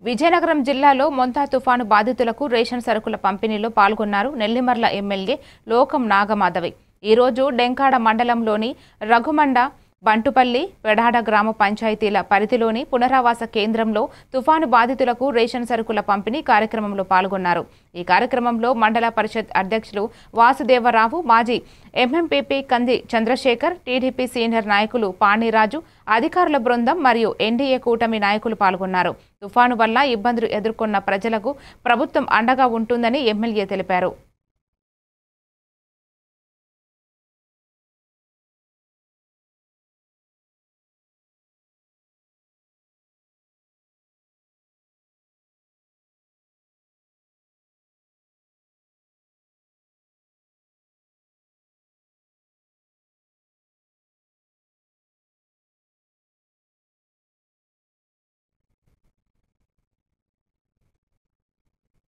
విజయనగరం జిల్లాలో మొంతా తుఫాను బాధితులకు రేషన్ సరుకుల పంపిణీలో పాల్గొన్నారు నెల్లిమర్ల ఎమ్మెల్యే లోకం నాగమాధవి. ఈ రోజు డెంకాడ మండలంలోని రఘుమండ, బంటుపల్లి, పెడాడ గ్రామ పంచాయతీల పరిధిలోని పునరావాస కేంద్రంలో తుఫాను బాధితులకు రేషన్ సరుకుల పంపిణీ కార్యక్రమంలో పాల్గొన్నారు. ఈ కార్యక్రమంలో మండల పరిషత్ అధ్యక్షులు వాసుదేవరావు, మాజీ ఎంఎంపీపీ కంది చంద్రశేఖర్, టీడీపీ సీనియర్ నాయకులు పాణిరాజు, అధికారుల బృందం మరియు ఎన్డీఏ కూటమి నాయకులు పాల్గొన్నారు. తుఫాను వల్ల ఇబ్బందులు ఎదుర్కొన్న ప్రజలకు ప్రభుత్వం అండగా ఉంటుందని ఎమ్మెల్యే తెలిపారు.